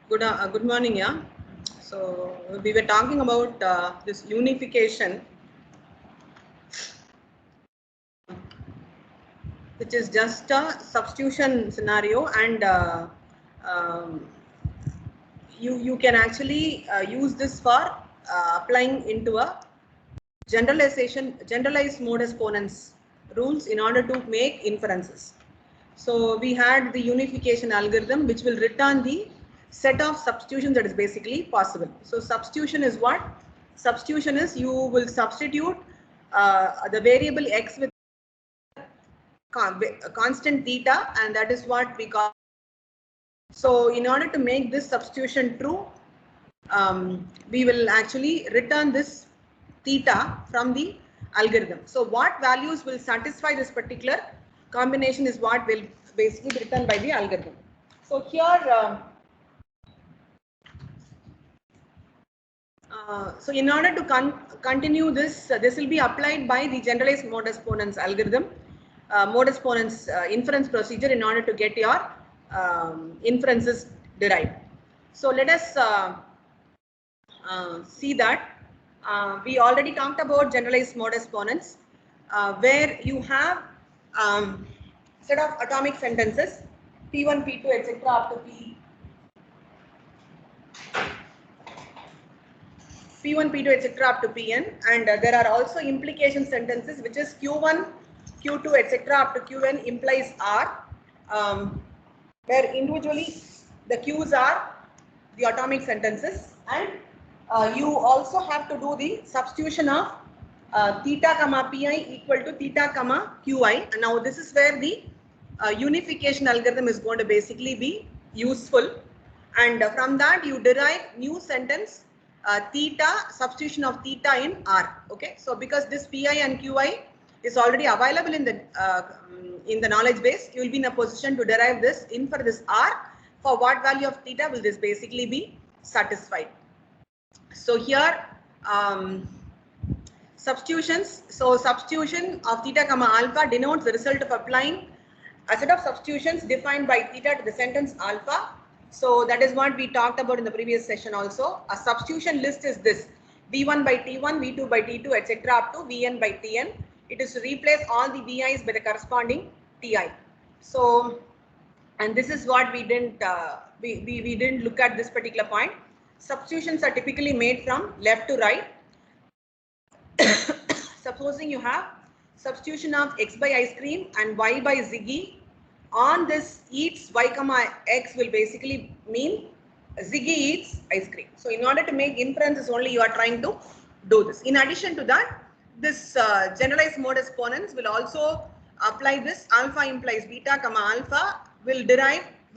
Good morning, yeah. So we were talking about this unification, which is just a substitution scenario, and um, you can actually use this for applying into a generalized modus ponens rules in order to make inferences. So we had the unification algorithm, which will return the set of substitutions that is basically possible. So substitution is what? Substitution is you will substitute the variable x with constant theta, and that is what we call. So in order to make this substitution true, we will actually return this theta from the algorithm. So what values will satisfy this particular combination is what will basically be written by the algorithm. So here, so in order to continue this, this will be applied by the generalized modus ponens algorithm, modus ponens inference procedure in order to get your inferences derived. So let us see that we already talked about generalized modus ponens, where you have set of atomic sentences P1, P2, etc. up to P1, P2, etc. up to Pn, and there are also implication sentences, which is Q1, Q2, etc. up to Qn implies R, where individually the Qs are the atomic sentences, and you also have to do the substitution of theta comma pi equal to theta comma qi, and now this is where the unification algorithm is going to basically be useful, and from that you derive new sentence theta, substitution of theta in R. Okay, so because this pi and qi is already available in the knowledge base, you will be in a position to derive this infer this R. For what value of theta will this basically be satisfied? So here substitutions. So substitution of theta comma alpha denotes the result of applying a set of substitutions defined by theta to the sentence alpha. So that is what we talked about in the previous session also. A substitution list is this: v1 by t1, v2 by t2, etc. up to vn by tn. It is to replace all the vi's by the corresponding ti. So, and this is what we didn't we didn't look at this particular point. Substitutions are typically made from left to right. Supposing you have substitution of x by ice cream and y by Ziggy, on this eats y comma x will basically mean Ziggy eats ice cream. So in order to make inferences only you are trying to do this. In addition to that, this generalized modus ponens will also apply this alpha implies beta comma alpha will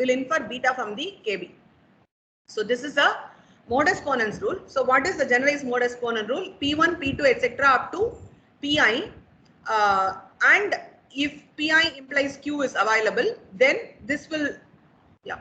infer beta from the KB. So this is a modus ponens rule. So what is the generalized modus ponens rule? P1, P2, etc. up to Pi, and if Pi implies Q is available, then this will, yeah.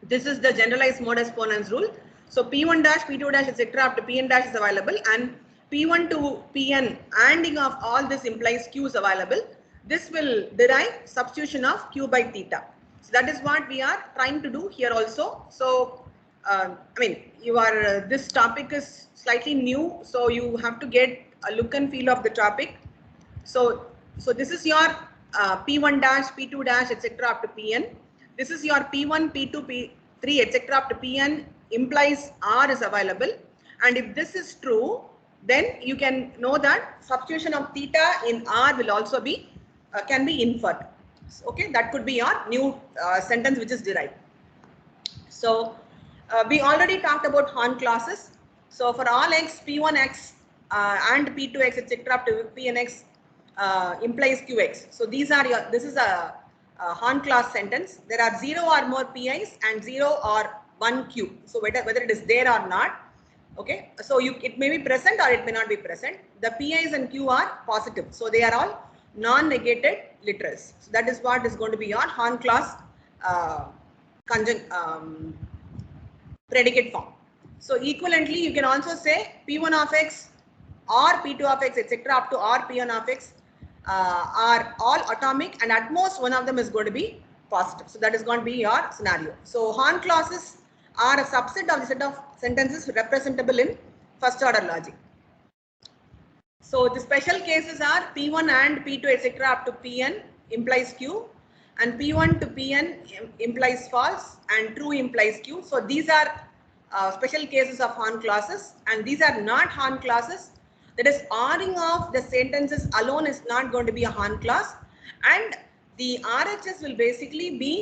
This is the generalized modus ponens rule. So P1 dash, P2 dash, etc. up to Pn dash is available, and P1 to Pn ANDing of all this implies Q is available. This will derive substitution of Q by theta. So that is what we are trying to do here also. So I mean, this topic is slightly new, so you have to get a look and feel of the topic. So this is your P1 dash, P2 dash, etc. up to Pn. This is your P1, P2, P3, etc. up to Pn implies R is available. And if this is true, then you can know that substitution of theta in R will also be can be inferred. Okay, that could be your new sentence which is derived. So we already talked about Horn clauses. So for all x, P1x and P2x, etc. up to Pnx implies Qx. So these are your, this is a Horn clause sentence. There are 0 or more Pi's and 0 or 1 Q. So whether it is there or not. Okay, so it may be present or it may not be present. The Pi's and Q are positive. So they are all non-negated literals. So that is what is going to be your Horn clause predicate form. So equivalently, you can also say P1 of x or P2 of x, etc. up to R P1 of x are all atomic, and at most one of them is going to be positive. So that is going to be your scenario. So Horn clauses are a subset of the set of sentences representable in first order logic. So the special cases are P1 and P2 etc. up to Pn implies Q, and P1 to Pn implies false and true implies Q. So these are special cases of Horn clauses, and these are not Horn clauses. That is, ORing of the sentences alone is not going to be a Horn clause, and the RHS will basically be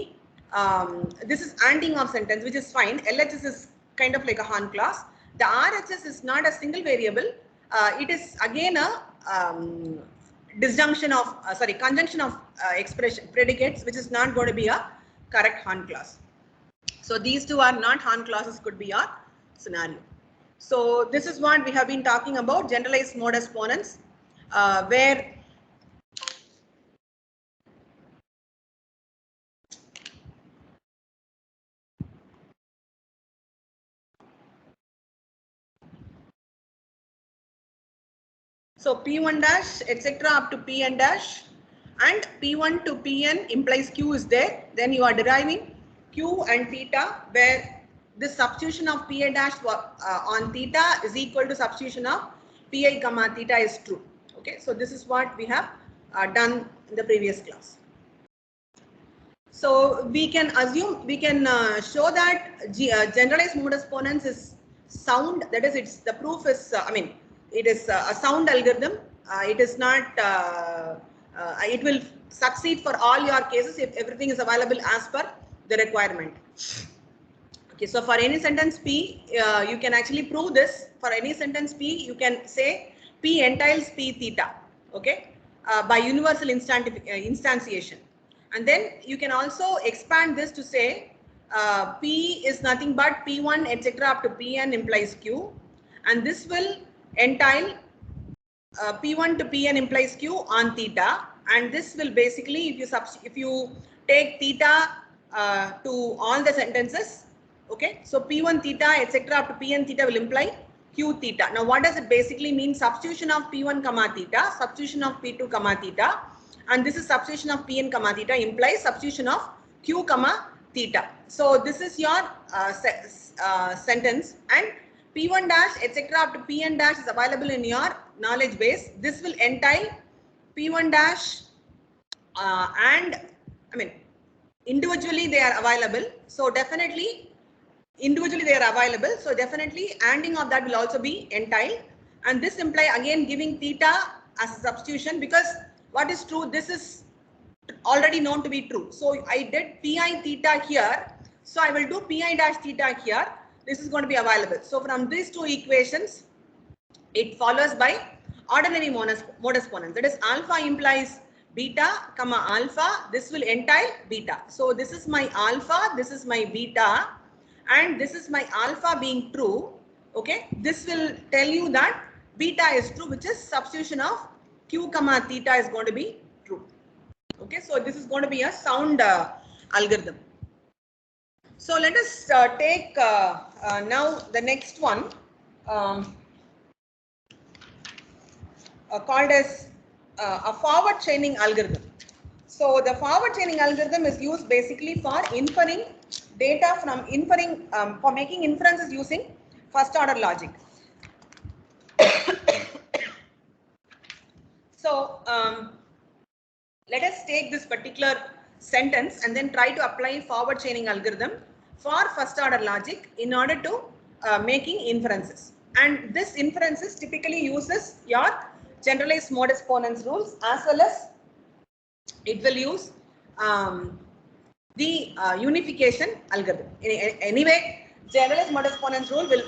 this is ANDing of sentence, which is fine. LHS is kind of like a Horn clause. The RHS is not a single variable. It is again a disjunction of conjunction of expression predicates, which is not going to be a correct Horn clause. So these two are not Horn clauses, could be our scenario. So this is what we have been talking about, generalized modus ponens, where so P1 dash etc. up to Pn dash and P1 to Pn implies Q is there. Then you are deriving Q and theta, where this substitution of Pi dash on theta is equal to substitution of Pi comma theta is true. Okay, so this is what we have done in the previous class. So we can assume, we can show that generalized modus ponens is sound. That is, it's the proof is it is a sound algorithm. It is not. It will succeed for all your cases if everything is available as per the requirement. Okay, so for any sentence P, you can actually prove this. For any sentence P, you can say P entails P theta. Okay, by universal instantiation. And then you can also expand this to say P is nothing but P1 etc. up to Pn implies Q, and this will entail P1 to Pn implies Q on theta, and this will basically, if you take theta to all the sentences, okay, so P1 theta etc. up to Pn theta will imply Q theta. Now what does it basically mean? Substitution of P1 comma theta, substitution of P2 comma theta, and this is substitution of Pn comma theta implies substitution of Q comma theta. So this is your sentence, and P1 dash etc. up to Pn dash is available in your knowledge base. This will entail P1 dash and individually they are available. So definitely individually they are available. So definitely ANDing of that will also be entailed, and this imply again giving theta as a substitution, because what is true, this is already known to be true. So I did Pi theta here, so I will do Pi dash theta here. This is going to be available. So from these two equations, it follows by ordinary modus ponens. That is, alpha implies beta comma alpha. This will entail beta. So this is my alpha, this is my beta, and this is my alpha being true. Okay, this will tell you that beta is true, which is substitution of Q comma theta is going to be true. Okay, so this is going to be a sound algorithm. So let us take now the next one called as a forward chaining algorithm. So the forward chaining algorithm is used basically for inferring data from for making inferences using first order logic. So let us take this particular sentence and then try to apply forward chaining algorithm for first order logic in order to making inferences. And this inferences typically uses your generalized modus ponens rules, as well as it will use the unification algorithm. Anyway, generalized modus ponens rule will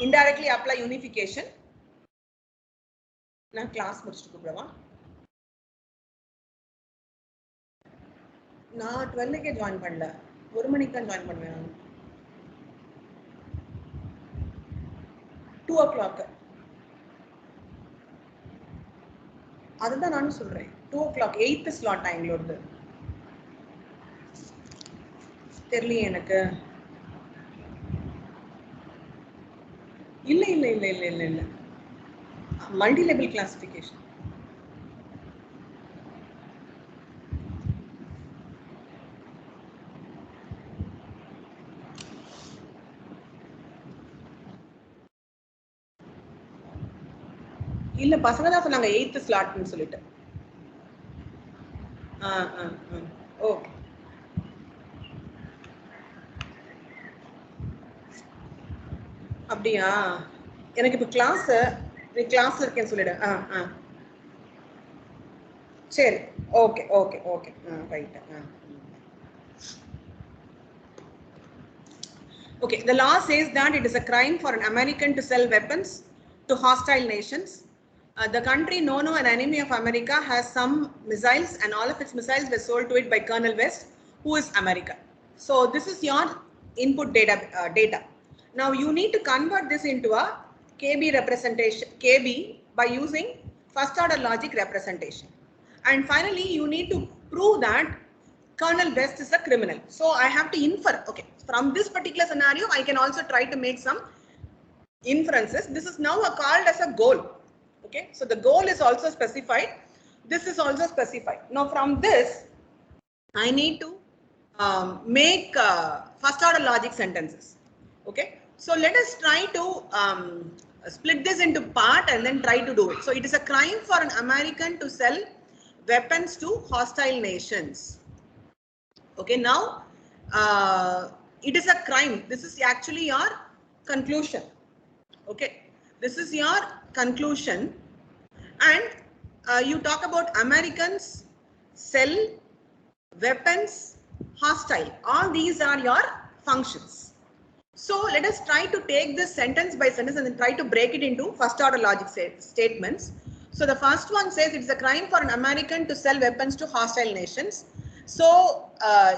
indirectly apply unification. Now class முடிச்சிட்டு கூப்பிடவா? நான் 12க்கே join பண்ணல, 1 மணிக்கு தான் join பண்ணுவேன் நான். 2 o'clock. அதுதான் நானும் சொல்றேன். 2 o'clock 8th slot எங்களோடது. தெரியலையே எனக்கு. இல்ல மல்டி லெவல் கிளாசிஃபிகேஷன். இல்ல பசங்க தான் சொன்னாங்க 8th ஸ்லாட்னு சொல்லிட்டு. ஓகே. அப்படியா? எனக்கு இப்ப நீ கிளாஸ்ல இருக்கேன்னு சொல்லிடு. சரி. Okay okay okay. Right. Okay, the law says that it is a crime for an American to sell weapons to hostile nations. The country known as an enemy of America has some missiles, and all of its missiles were sold to it by Colonel West, who is America. So this is your input data. Now you need to convert this into a KB representation, KB, by using first order logic representation. And finally, you need to prove that Colonel West is a criminal. So I have to infer, okay, from this particular scenario, I can also try to make some inferences. This is now called as a goal. Okay, so the goal is also specified. This is also specified. Now from this, I need to make first order logic sentences. Okay, so let us try to split this into part and then try to do it. So it is a crime for an American to sell weapons to hostile nations. Okay, now it is a crime. This is actually your conclusion. Okay, this is your conclusion, and you talk about Americans sell weapons hostile. All these are your functions. So let us try to take this sentence by sentence and then try to break it into first order logic statements. So the first one says it's a crime for an American to sell weapons to hostile nations. So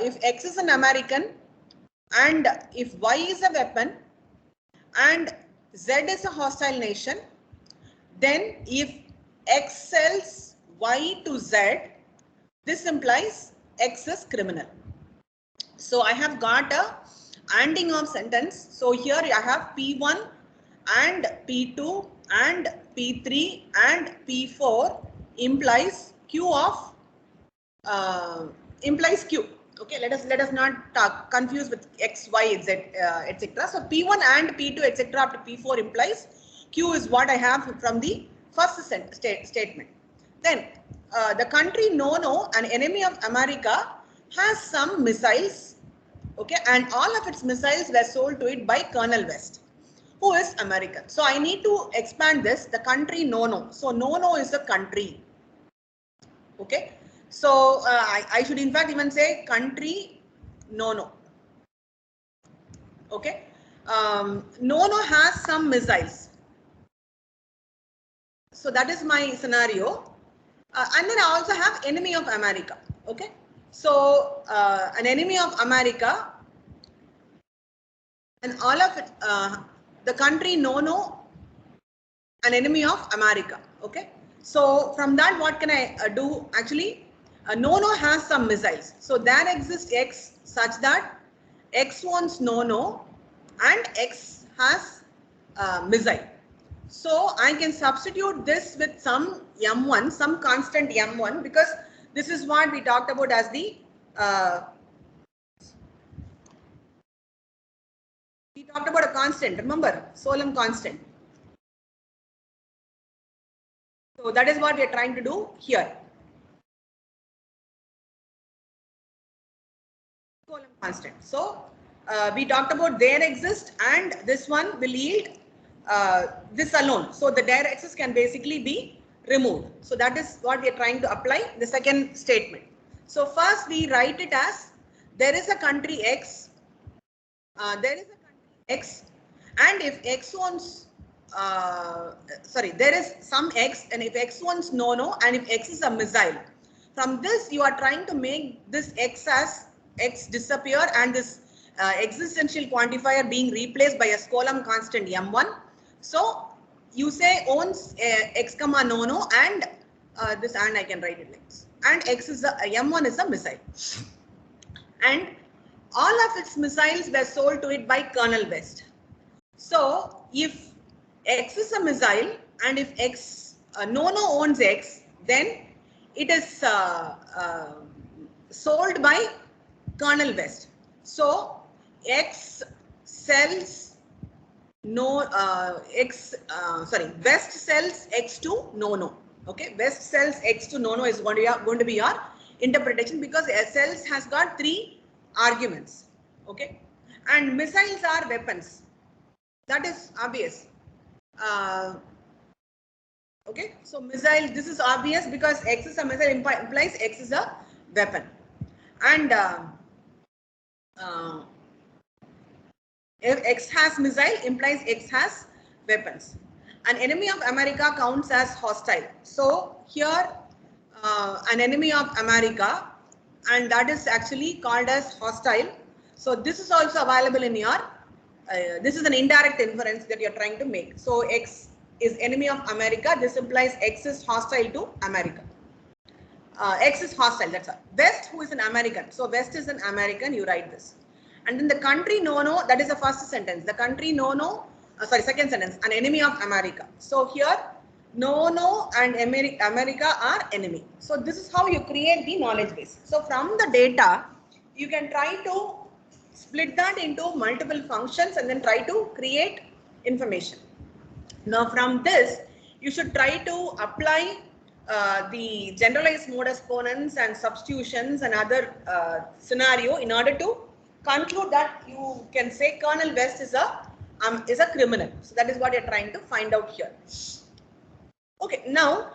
if X is an American and if Y is a weapon and Z is a hostile nation, then if X sells Y to Z, this implies X is criminal. So I have got a ANDing of sentence. So here I have P1 and P2 and P3 and P4 implies Q of implies Q. Okay, let us not confuse with X, Y, Z, etc. So P1 and P2, etc. up to P4 implies Q is what I have from the first statement. Then the country NONO, an enemy of America, has some missiles. Okay, and all of its missiles were sold to it by Colonel West, who is American. So I need to expand this. The country NONO. So NONO is a country. Okay. So I should in fact even say country NONO. Okay, NONO has some missiles. So that is my scenario, and then I also have enemy of America. Okay, so an enemy of America, and all of it, the country NONO, an enemy of America. Okay, so from that what can I do? Actually, NONO has some missiles. So there exists X such that X wants NONO and X has missile. So I can substitute this with some M1, some constant M1, because this is what we talked about as the we talked about a constant, remember, Solem constant. So that is what we are trying to do here. Constant. So we talked about there exists, and this one will yield this alone. So the there exists can basically be removed. So that is what we are trying to apply the second statement. So first we write it as there is a country X, there is a country X, and if X wants there is some X, and if X wants NONO, and if X is a missile, from this you are trying to make this X as X disappear and this existential quantifier being replaced by a Skolem constant M1. So you say owns X comma NONO, and this, and I can write it like this, and X is a M1 is a missile, and all of its missiles were sold to it by Colonel West. So if X is a missile and if X NONO owns X, then it is sold by Colonel West. So X sells West sells X to no. Okay, West sells X to no is going to be your interpretation, because cells has got 3 arguments. Okay, and missiles are weapons. That is obvious. Okay, so missile, this is obvious because X is a missile implies X is a weapon, and if X has missile implies X has weapons. An enemy of America counts as hostile. So here an enemy of America, and that is actually called as hostile. So this is also available in your, this is an indirect inference that you're trying to make. So X is enemy of America. This implies X is hostile to America. X is hostile, that's all. West, who is an American. So West is an American, you write this. And then the country no, that is the first sentence. The country second sentence, an enemy of America. So here no and America are enemy. So this is how you create the knowledge base. So from the data, you can try to split that into multiple functions and then try to create information. Now from this, you should try to apply the generalized modus ponens and substitutions and other scenario in order to conclude that you can say Colonel West is a criminal. So that is what you're trying to find out here. Okay, now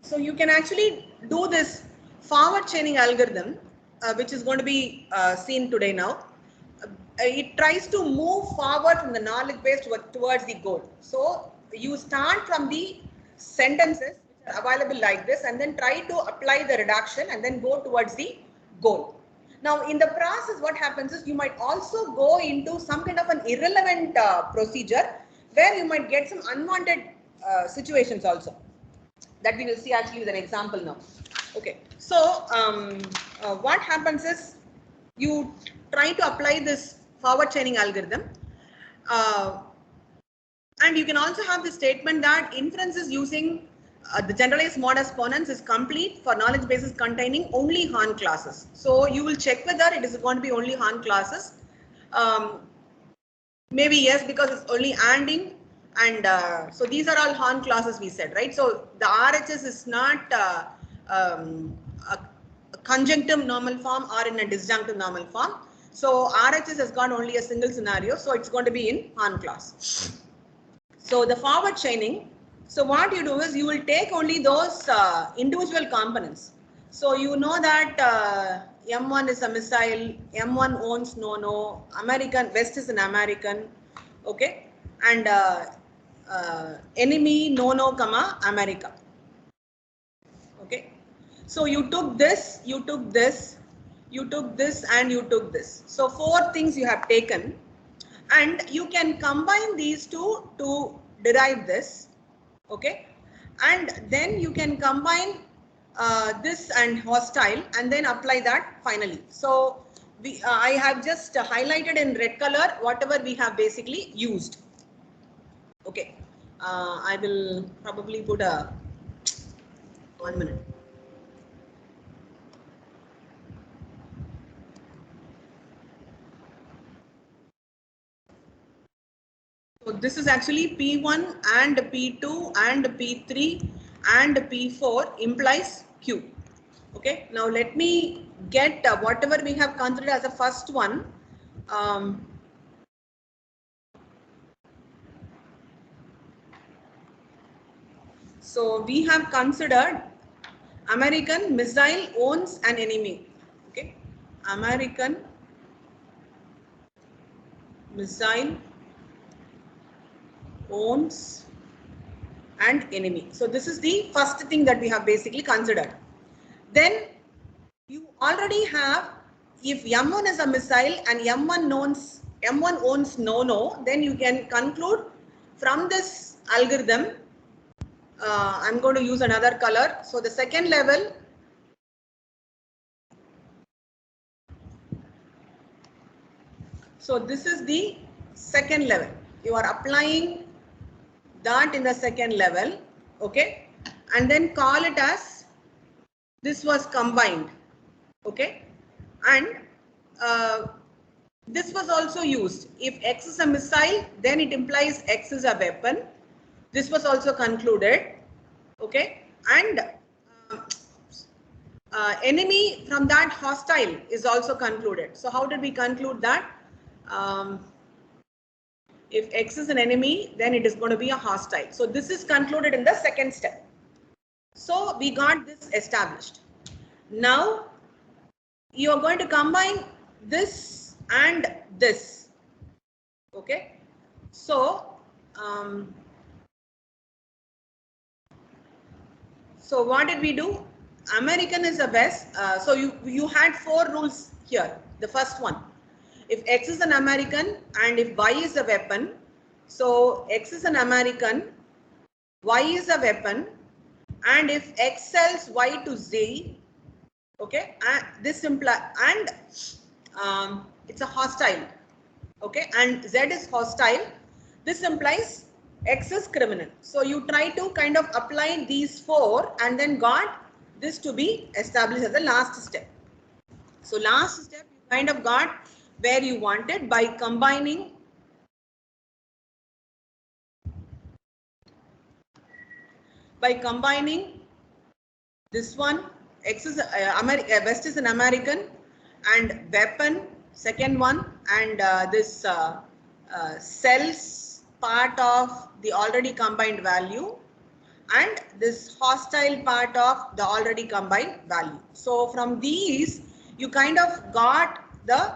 so you can actually do this forward chaining algorithm, which is going to be seen today now. It tries to move forward from the knowledge base towards the goal. So you start from the sentences which are available like this and then try to apply the reduction and then go towards the goal. Now in the process, what happens is you might also go into some kind of an irrelevant procedure where you might get some unwanted situations also. That we will see actually with an example now. Okay, so what happens is you try to apply this forward chaining algorithm, and you can also have the statement that inferences using the generalized modus ponens is complete for knowledge bases containing only Hahn classes. So you will check whether it is going to be only Hahn classes. Maybe yes, because it's only ANDing. And so these are all Hahn classes we said, right? So the RHS is not a conjunctive normal form or in a disjunctive normal form. So RHS has got only a single scenario, so it's going to be in Hahn class. So the forward chaining, so what you do is you will take only those individual components. So you know that M1 is a missile, M1 owns no, American, West is an American, okay, and enemy no, America. Okay, so you took this, you took this, you took this, and you took this. So 4 things you have taken, and you can combine these two to derive this. Okay, and then you can combine this and hostile and then apply that finally. So I have just highlighted in red color whatever we have basically used. Okay, I will probably put 1 minute. So this is actually P1 and P2 and P3 and P4 implies Q. Okay, now let me get whatever we have considered as a first one. So we have considered American missile owns an enemy. Okay, American missile owns an enemy. So this is the first thing that we have basically considered. Then you already have, if M1 is a missile and M1 owns no, then you can conclude from this algorithm. I'm going to use another color. So the second level, So this is the second level. You are applying that in the second level, okay, and then call it as this was combined, okay, and this was also used. If X is a missile, then it implies X is a weapon. This was also concluded, okay, and enemy from that hostile is also concluded. So how did we conclude that? If X is an enemy, then it is going to be a hostile. So this is concluded in the second step. So we got this established. Now you are going to combine this and this. Okay. So so what did we do? American is the best. So you had 4 rules here. The first one, if X is an American and if Y is a weapon, so X is an American, Y is a weapon, and if X sells Y to Z, okay, and this implies, and it's a hostile, okay, and Z is hostile, this implies X is criminal. So you try to kind of apply these 4 and then got this to be established as the last step. So last step you kind of got where you wanted by combining this one. X is West is an American and weapon, second one, and this cells part of the already combined value, and this hostile part of the already combined value. So from these you kind of got the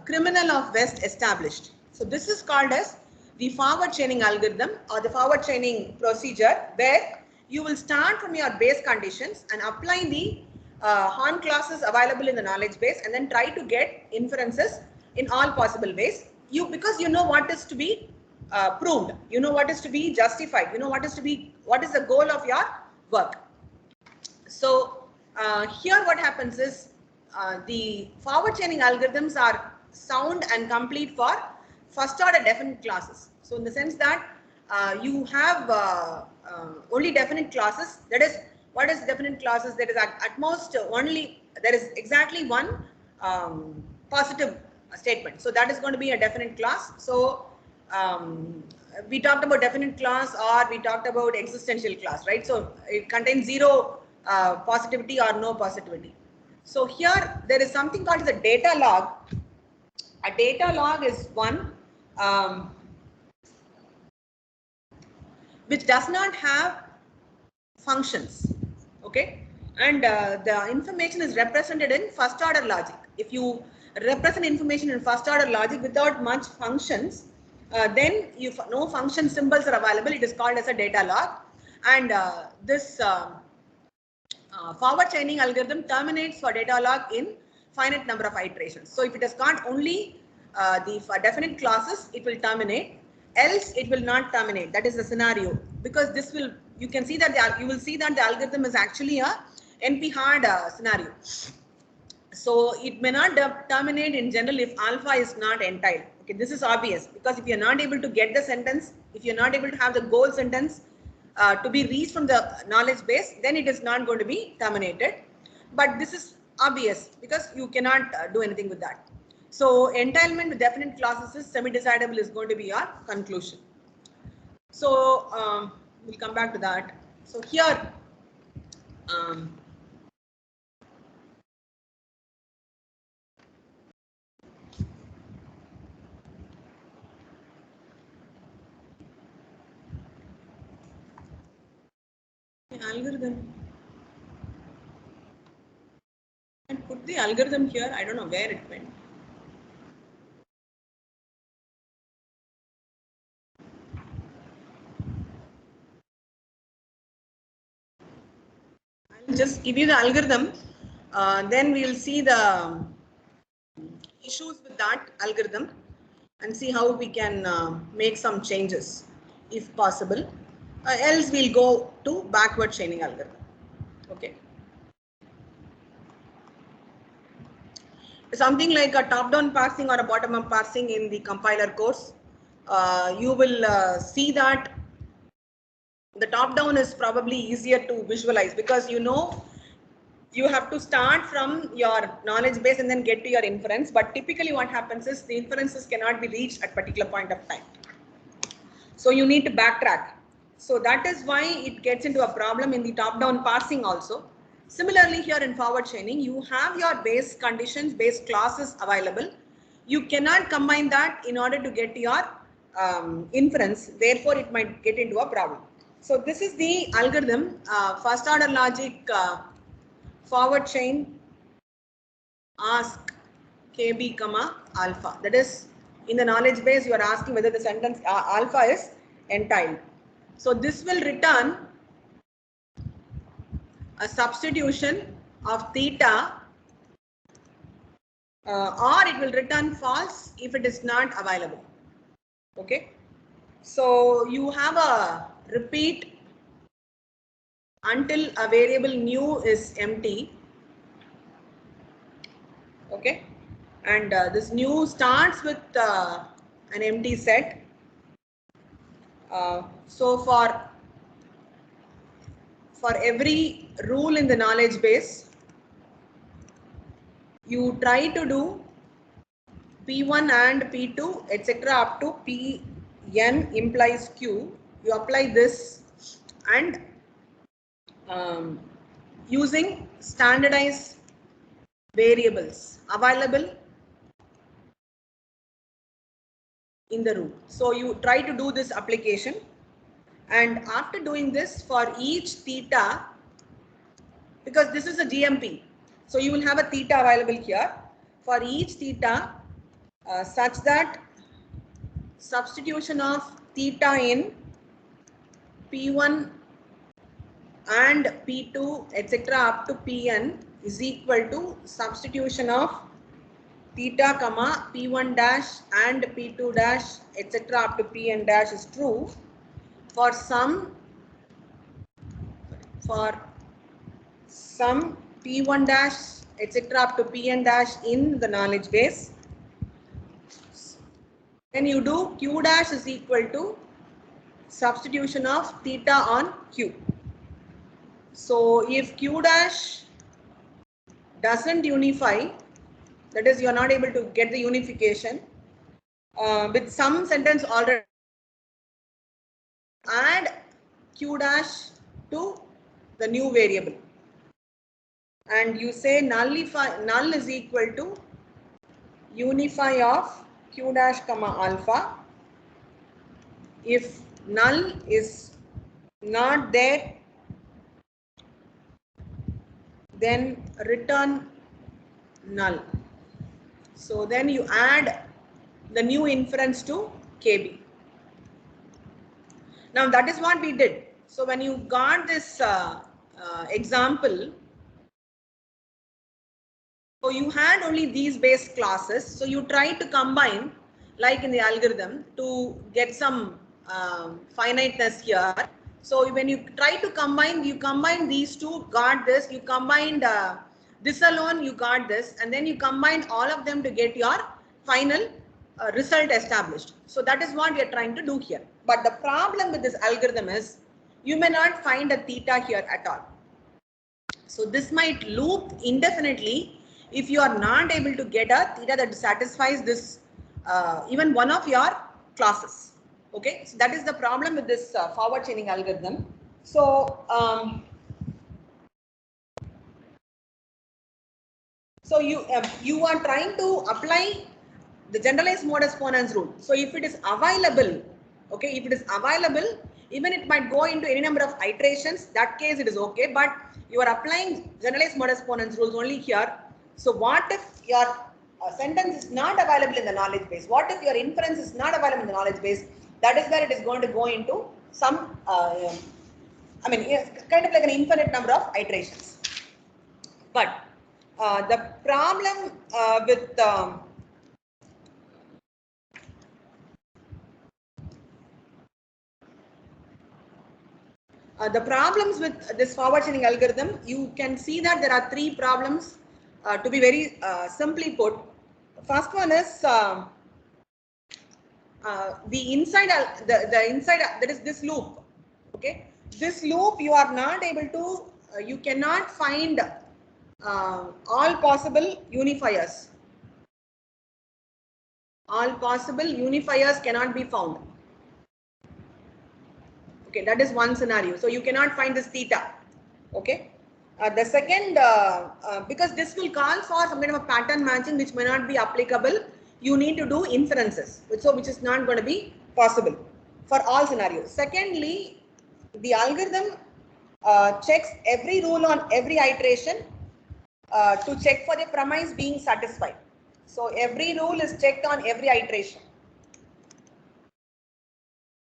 criminal of West established. So this is called as the forward chaining algorithm or the forward chaining procedure, where you will start from your base conditions and apply the Horn clauses available in the knowledge base and then try to get inferences in all possible ways. Because you know what is to be proved, you know what is to be justified, you know what is the goal of your work. So here what happens is the forward chaining algorithms are sound and complete for first order definite clauses. So in the sense that you have only definite clauses. That is, what is definite clauses? There is at most only, there is exactly one positive statement. So that is going to be a definite clause. So we talked about definite clause, or we talked about existential clause, right? So it contains 0 positivity or no positivity. So here there is something called the data log. A data log is one which does not have functions, okay, and the information is represented in first order logic. If you represent information in first order logic without much functions, then if no function symbols are available, it is called as a data log. And this forward chaining algorithm terminates for data log in finite number of iterations. So if it has got only the definite clauses, it will terminate, else it will not terminate. That is the scenario, because this will, you can see that you will see that the algorithm is actually a NP hard scenario. So it may not terminate in general if alpha is not entile. Okay, this is obvious, because if you are not able to get the sentence, if you are not able to have the goal sentence to be reached from the knowledge base, then it is not going to be terminated. But this is obvious because you cannot do anything with that. So entailment with definite clauses is semi-decidable is going to be your conclusion. So we'll come back to that. So here algorithm. And put the algorithm here. I don't know where it went. I'll just give you the algorithm. Then we'll see the issues with that algorithm and see how we can make some changes if possible. Else we'll go to backward chaining algorithm. Okay. something like a top-down parsing or a bottom-up parsing in the compiler course. You will see that the top-down is probably easier to visualize because you have to start from your knowledge base and then get to your inference. But typically what happens is the inferences cannot be reached at particular point of time. So you need to backtrack. So that is why it gets into a problem in the top-down parsing also. Similarly, here in forward chaining, you have your base conditions, base clauses available. You cannot combine that in order to get your inference. Therefore, it might get into a problem. So this is the algorithm, first order logic, forward chain, ask KB comma alpha. That is, in the knowledge base, you are asking whether the sentence alpha is entiled. So this will return a substitution of theta, or it will return false if it is not available. Okay. So you have a repeat until a variable new is empty. Okay. And this new starts with an empty set. So for every rule in the knowledge base, you try to do P1 and P2, etc. up to Pn implies Q. You apply this and using standardized variables available in the rule. So you try to do this application, and after doing this for each theta, because this is a GMP, so you will have a theta available here for each theta such that substitution of theta in P1 and P2 etc. up to Pn is equal to substitution of theta comma P1 dash and P2 dash etc. up to Pn dash is true for some P1 dash etc. up to Pn dash in the knowledge base. Then you do Q dash is equal to substitution of theta on Q. So if Q dash doesn't unify, that is, you are not able to get the unification with some sentence already, add Q dash to the new variable and you say null is equal to unify of Q dash comma alpha. If null is not there, then return null. So then you add the new inference to KB. Now that is what we did. So when you got this example, so you had only these base classes. So you try to combine, like in the algorithm, to get some finiteness here. So when you try to combine, you combine these two, got this, you combined this alone, you got this, and then you combine all of them to get your final result established. So that is what we are trying to do here. But the problem with this algorithm is you may not find a theta here at all. So this might loop indefinitely if you are not able to get a theta that satisfies this even one of your classes. Okay, so that is the problem with this forward chaining algorithm. So you are trying to apply the generalized mode exponents rule. So if it is available, okay, if it is available, even it might go into any number of iterations, that case it is okay, but you are applying generalized mode exponents rules only here. So what if your sentence is not available in the knowledge base? What if your inference is not available in the knowledge base? That is where it is going to go into some, I mean, kind of like an infinite number of iterations. But the problem with the problems with this forward chaining algorithm, you can see that there are three problems to be very simply put, first one is the inside, the inside, that is this loop. Okay, this loop you are not able to, you cannot find all possible unifiers. All possible unifiers cannot be found. Okay, that is one scenario. So you cannot find this theta. Okay. The second, because this will call for some kind of a pattern matching which may not be applicable, you need to do inferences, which is not going to be possible for all scenarios. Secondly, the algorithm checks every rule on every iteration to check for the premise being satisfied. So every rule is checked on every iteration.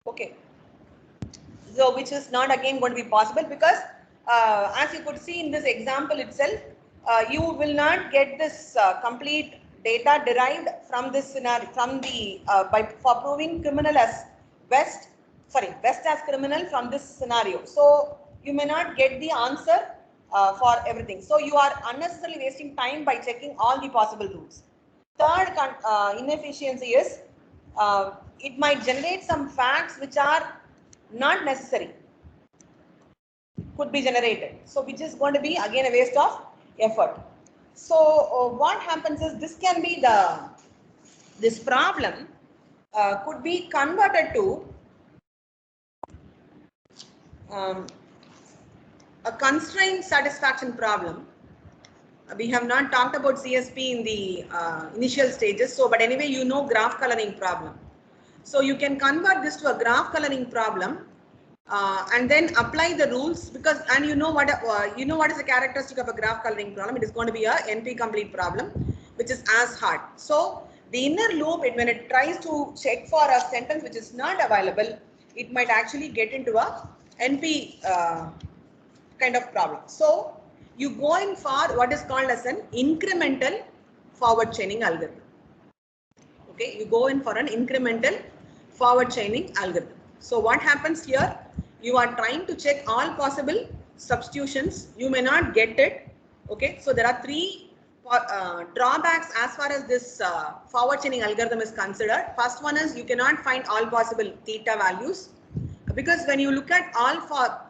Okay. So which is not again going to be possible because as you could see in this example itself, you will not get this complete data derived from this scenario, from the for proving criminal as West as criminal from this scenario. So you may not get the answer for everything. So you are unnecessarily wasting time by checking all the possible rules. Third inefficiency is it might generate some facts which are not necessary, could be generated. So which is going to be again a waste of effort. So what happens is this can be this problem could be converted to a constraint satisfaction problem. We have not talked about CSP in the initial stages. So, but anyway, you know graph coloring problem. So you can convert this to a graph coloring problem and then apply the rules because, and you know what is the characteristic of a graph coloring problem. It is going to be a NP complete problem, which is as hard. So the inner loop, when it tries to check for a sentence which is not available, it might actually get into a NP kind of problem. So you go in for what is called as an incremental forward chaining algorithm. Okay, you go in for an incremental forward chaining algorithm. So what happens here? You are trying to check all possible substitutions. You may not get it. Okay, so there are three drawbacks as far as this forward chaining algorithm is considered. First one is you cannot find all possible theta values, because when you look at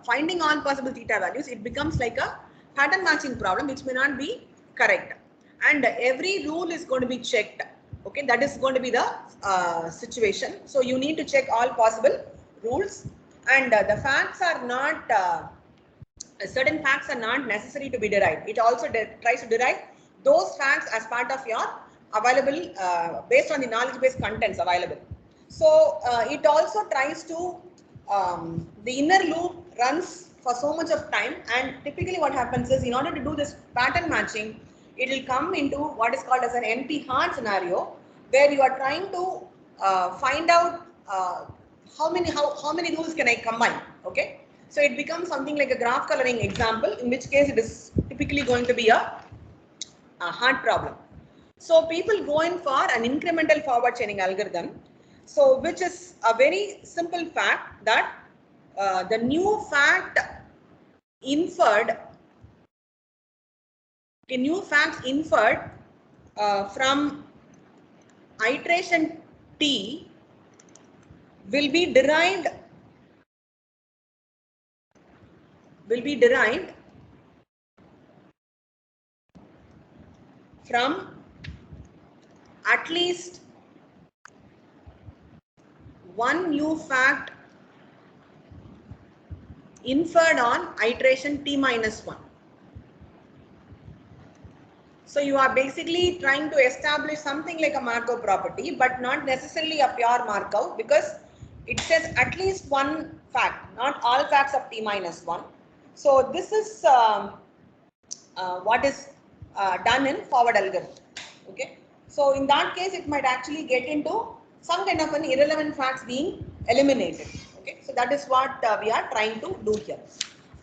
finding all possible theta values, it becomes like a pattern matching problem which may not be correct, and every rule is going to be checked. Okay, that is going to be the situation. So you need to check all possible rules, and the facts are not certain facts are not necessary to be derived. It also tries to derive those facts as part of your available based on the knowledge base contents available. So it also tries to the inner loop runs for so much of time, and typically what happens is in order to do this pattern matching, it will come into what is called as an NP hard scenario, where you are trying to find out how many rules can I combine. Okay, so it becomes something like a graph coloring example, in which case it is typically going to be a hard problem. So people go in for an incremental forward chaining algorithm, so which is a very simple fact that the new fact inferred, from iteration T will be derived from at least one new fact inferred on iteration T minus 1. So you are basically trying to establish something like a Markov property, but not necessarily a pure Markov, because it says at least one fact, not all facts of T minus 1. So this is what is done in forward algorithm. Okay. So in that case, it might actually get into some kind of an irrelevant facts being eliminated. Okay. So that is what we are trying to do here.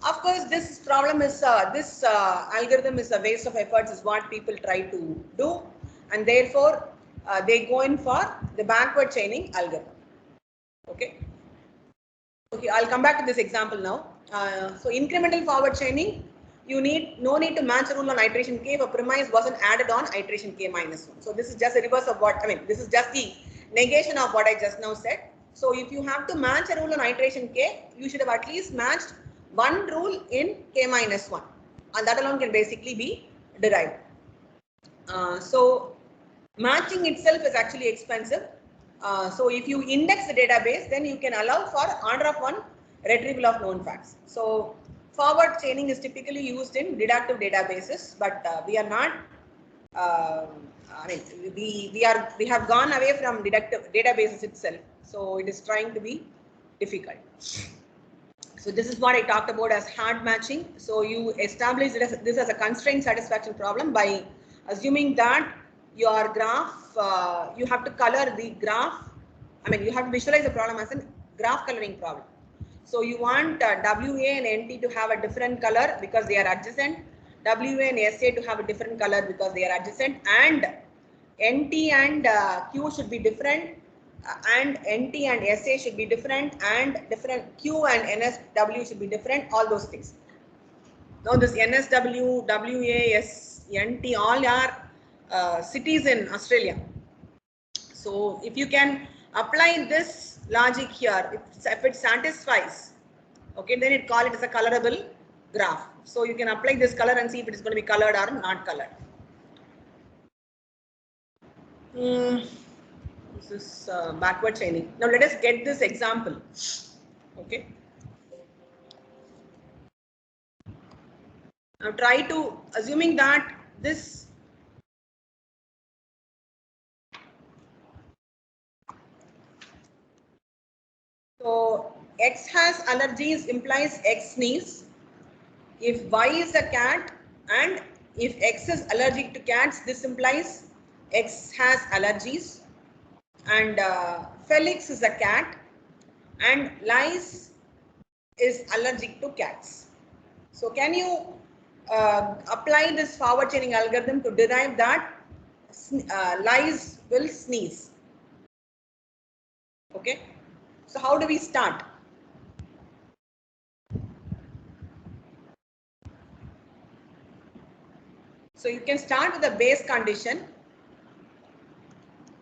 Of course, this problem is algorithm is a waste of efforts, is what people try to do, and therefore they go in for the backward chaining algorithm. Okay. Okay, I'll come back to this example now. So incremental forward chaining, you no need to match a rule on iteration k if a premise wasn't added on iteration k minus 1. So this is just a reverse of what, I mean, this is just the negation of what I just now said. So if you have to match a rule on iteration k, you should have at least matched one rule in k minus 1. And that alone can basically be derived. So matching itself is actually expensive. So if you index the database, then you can allow for order of one retrieval of known facts. So forward chaining is typically used in deductive databases, but we are not. I mean, we have gone away from deductive databases itself. So it is trying to be difficult. So this is what I talked about as hard matching. So you establish this as a constraint satisfaction problem by assuming that your graph, you have to color the graph. I mean, you have to visualize the problem as a graph coloring problem. So you want WA and NT to have a different color because they are adjacent, WA and SA to have a different color because they are adjacent, and NT and Q should be different, and NT and SA should be different, and different Q and NSW should be different, all those things. Now this NSW, WA, NT all are cities in Australia. So if you can apply this logic here, if it satisfies, okay, then it call it as a colorable graph. So you can apply this color and see if it is going to be colored or not colored. This is backward chaining. Now let us get this example. Okay. Now try to, assuming that this so X has allergies implies X sneeze. If Y is a cat and if X is allergic to cats, this implies X has allergies. And Felix is a cat and Lies is allergic to cats. So can you apply this forward chaining algorithm to derive that Lies will sneeze? Okay. So how do we start? So you can start with the base condition.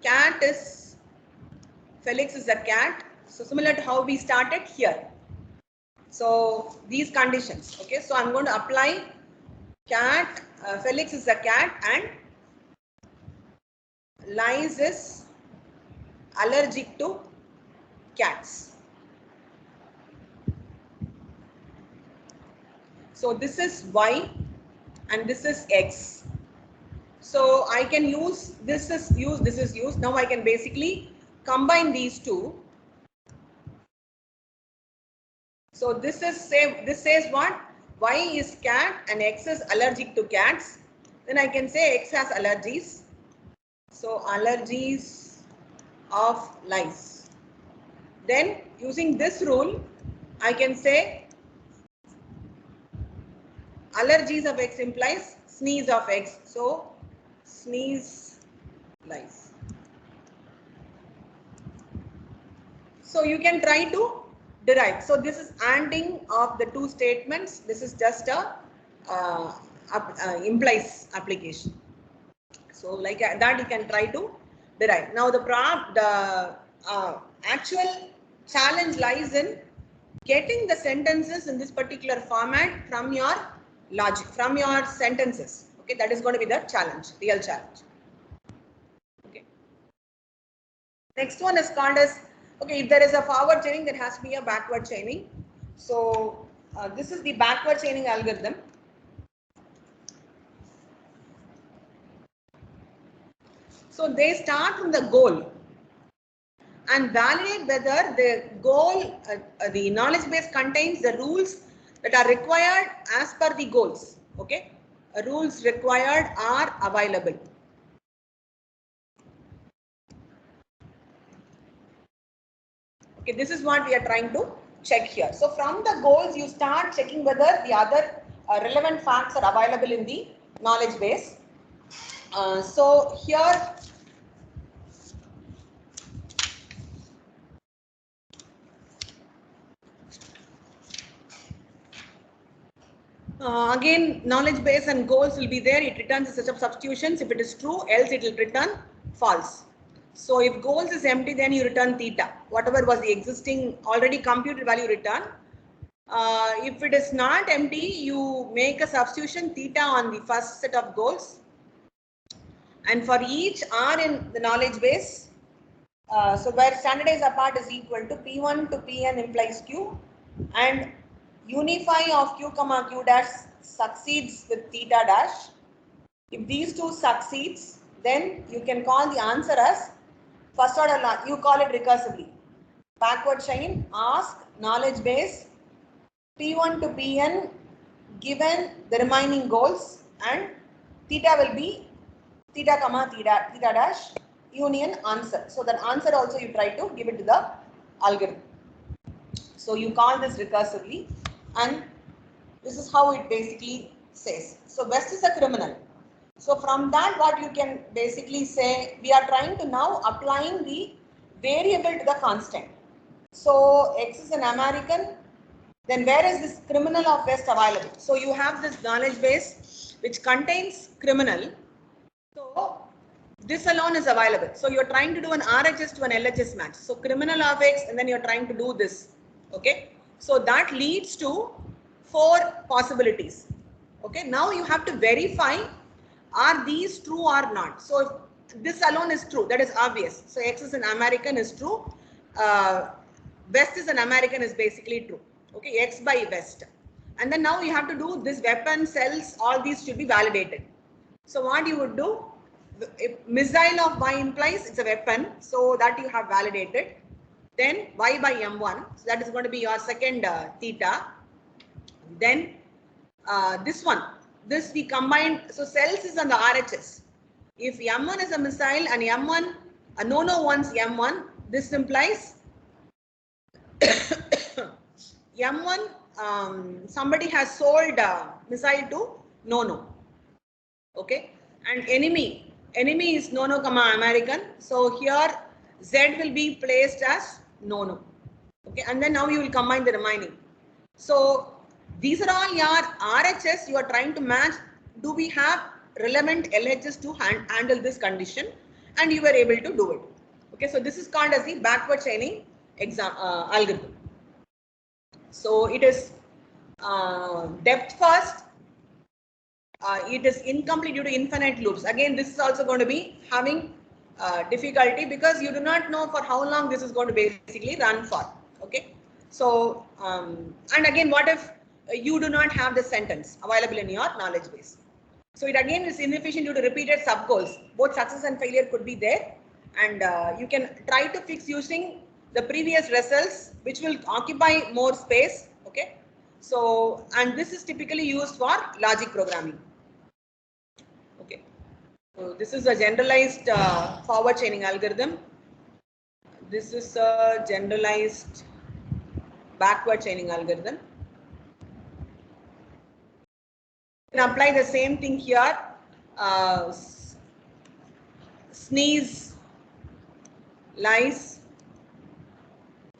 Cat is, Felix is a cat. So similar to how we started here. So these conditions, okay. So I'm going to apply cat, Felix is a cat and Lies is allergic to cats. So this is Y and this is X. So I can use this is used. Now I can basically combine these two. So this says what? Y is cat and X is allergic to cats. Then I can say X has allergies. So allergies of Lies. Then using this rule, I can say allergies of X implies sneeze of X. So sneeze Lies. So you can try to derive. So this is ANDing of the two statements. This is just a implies application. So like that you can try to derive. Now the actual challenge lies in getting the sentences in this particular format from your logic, from your sentences. Okay, that is going to be the challenge, real challenge. Okay. Next one is called as, okay, if there is a forward chaining, there has to be a backward chaining. So this is the backward chaining algorithm. So they start from the goal and validate whether the goal, the knowledge base contains the rules that are required as per the goals. Okay, rules required are available. Okay, this is what we are trying to check here. So from the goals, you start checking whether the other relevant facts are available in the knowledge base. So here, Again, knowledge base and goals will be there. It returns a set of substitutions. If it is true, else it will return false. So if goals is empty, then you return theta. Whatever was the existing already computed value return. If it is not empty, you make a substitution theta on the first set of goals. And for each R in the knowledge base, so where standardized apart is equal to P1 to Pn implies Q, and unify of Q comma Q dash succeeds with theta dash. If these two succeeds, then you can call the answer as first order, you call it recursively. Backward chain, ask knowledge base P1 to Pn given the remaining goals, and theta will be theta comma theta dash union answer. So that answer also you try to give it to the algorithm. So you call this recursively, and this is how it basically says. So West is a criminal. So from that, what you can basically say, we are trying to now applying the variable to the constant. So X is an American. Then where is this criminal of West available? So you have this knowledge base which contains criminal. So this alone is available. So you're trying to do an RHS to an LHS match. So criminal of X, and then you're trying to do this. Okay. So that leads to 4 possibilities. Okay. Now you have to verify, are these true or not? So if this alone is true, that is obvious. So X is an American is true. West is an American is basically true. Okay, X by West. And then now you have to do this weapon, cells, all these should be validated. So what you would do, if missile of Y implies it's a weapon, so that you have validated. Then Y by M1, so that is going to be your second theta. Then this one, this we combined, so cells is on the RHS. If M1 is a missile and M1, a no wants M1, this implies M1, somebody has sold missile to no. Okay, and enemy is no comma American. So here Z will be placed as no. Okay, and then now you will combine the remaining. So these are all your RHS you are trying to match. Do we have relevant LHS to handle this condition? And you were able to do it. Okay, so this is called as the backward chaining algorithm. So it is depth first. It is incomplete due to infinite loops. Again, this is also going to be having difficulty because you do not know for how long this is going to basically run for. Okay. So, and again, what if you do not have the sentence available in your knowledge base? So it again is inefficient due to repeated sub goals. Both success and failure could be there, and you can try to fix using the previous results, which will occupy more space. Okay. So, and this is typically used for logic programming. Okay. So this is a generalized forward chaining algorithm. This is a generalized backward chaining algorithm. You can apply the same thing here. Sneeze, lies.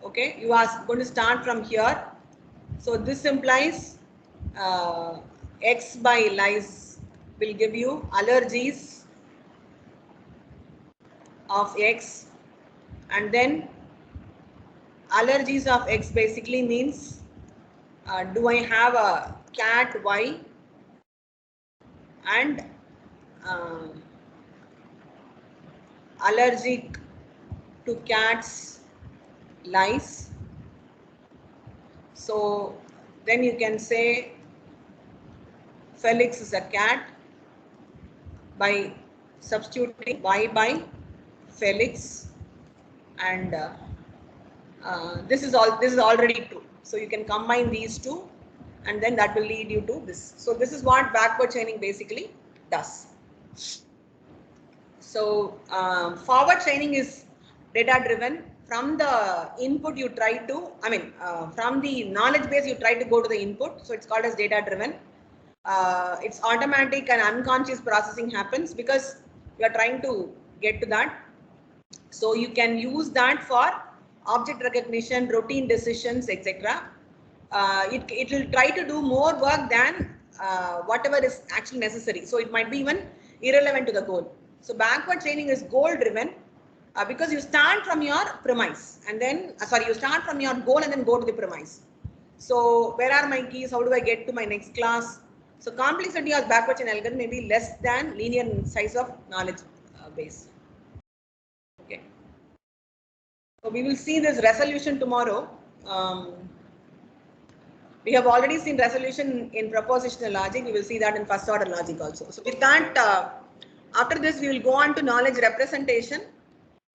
Okay, you are going to start from here. So this implies X by lies will give you allergies of X, and then allergies of X basically means do I have a cat Y and allergic to cats lice. So then you can say Felix is a cat by substituting Y by Felix, and this is already true. So you can combine these two, and then that will lead you to this. So this is what backward chaining basically does. So forward chaining is data driven. From the input you try to, from the knowledge base you try to go to the input. So it's called as data driven. It's automatic and unconscious processing happens because you are trying to get to that. So you can use that for object recognition, routine decisions, etc. It will try to do more work than whatever is actually necessary. So it might be even irrelevant to the goal. So backward chaining is goal driven because you start from your premise and then, you start from your goal and then go to the premise. So where are my keys? How do I get to my next class? So complexity of backward chain algorithm may be less than linear in size of knowledge base. Okay. So we will see this resolution tomorrow. We have already seen resolution in propositional logic. We will see that in first order logic also. So with that, after this, we will go on to knowledge representation.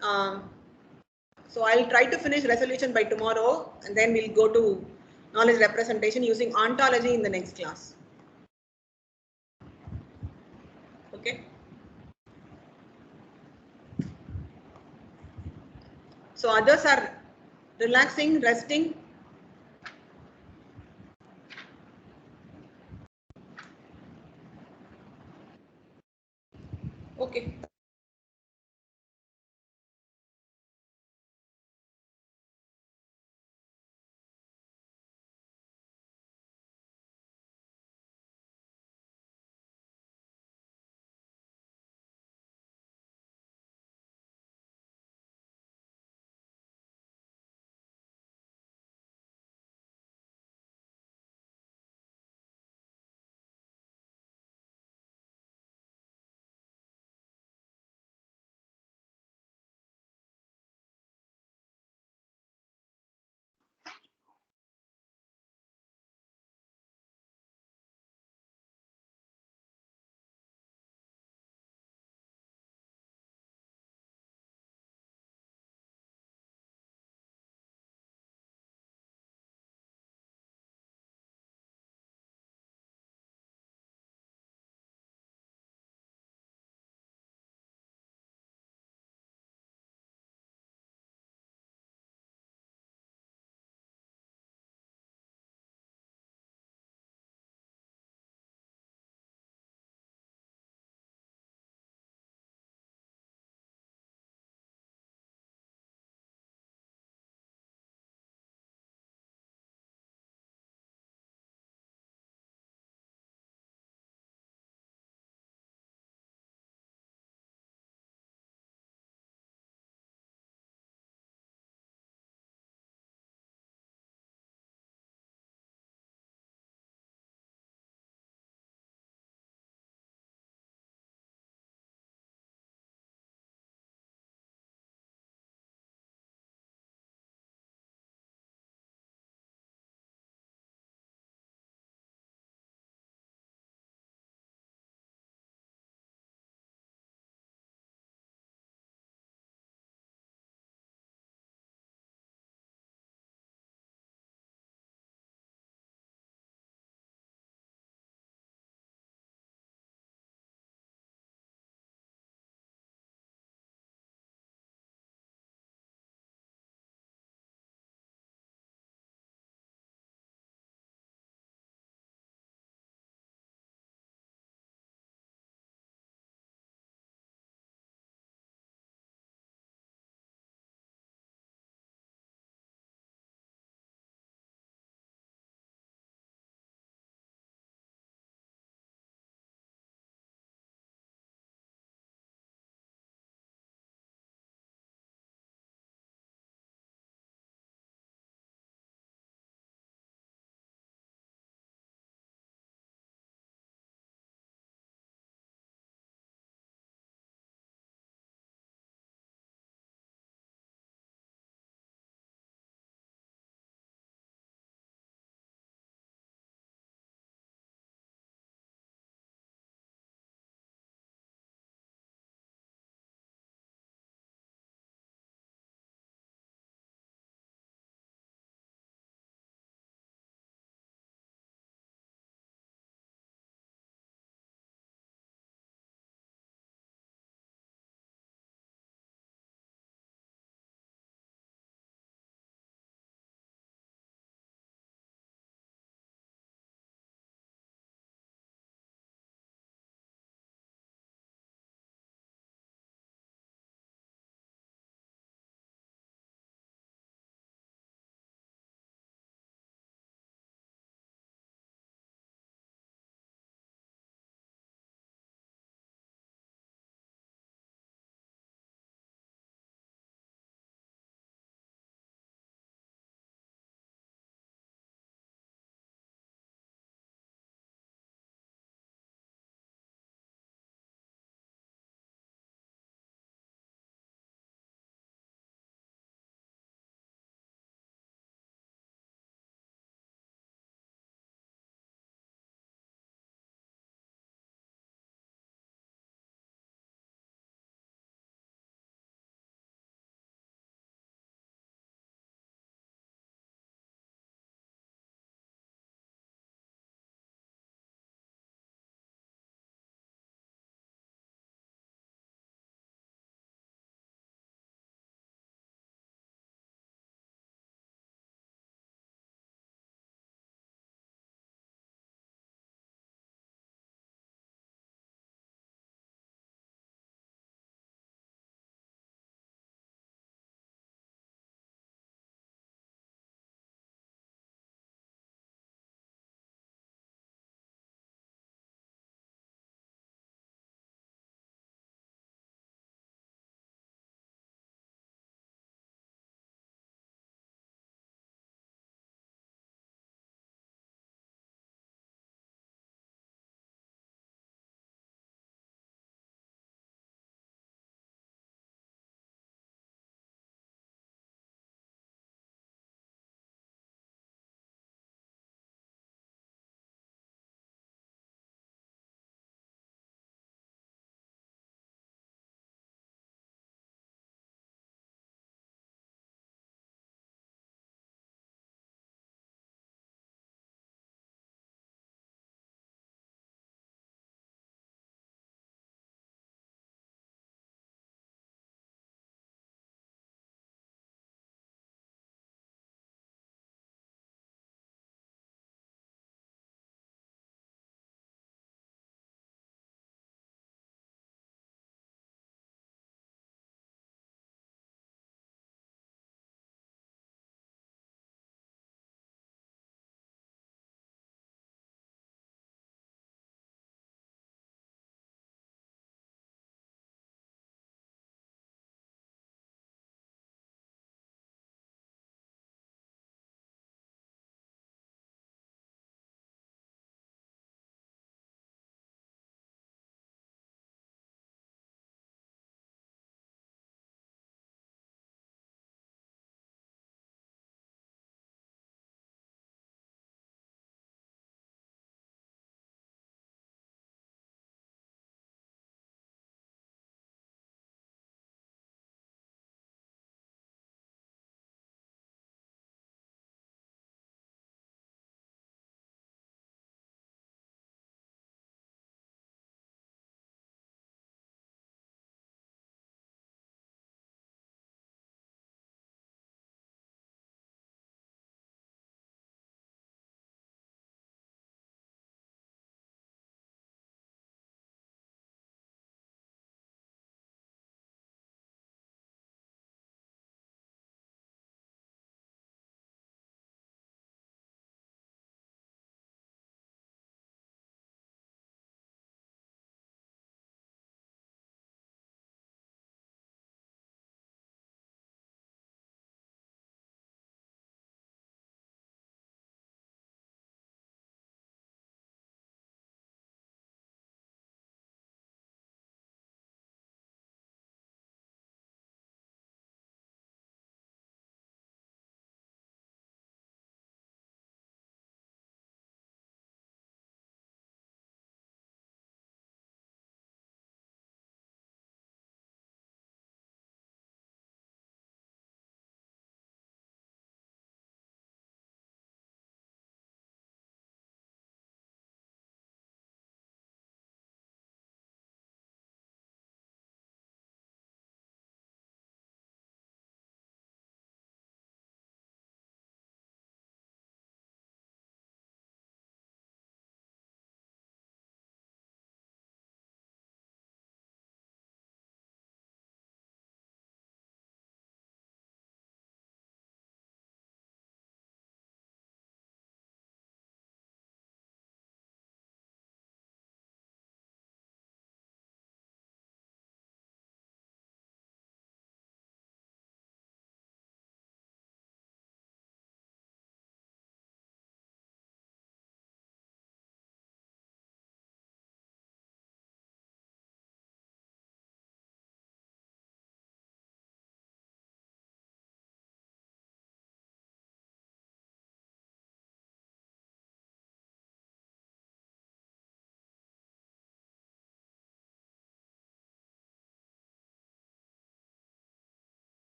So I'll try to finish resolution by tomorrow, and then we'll go to knowledge representation using ontology in the next class. Okay. So others are relaxing, resting.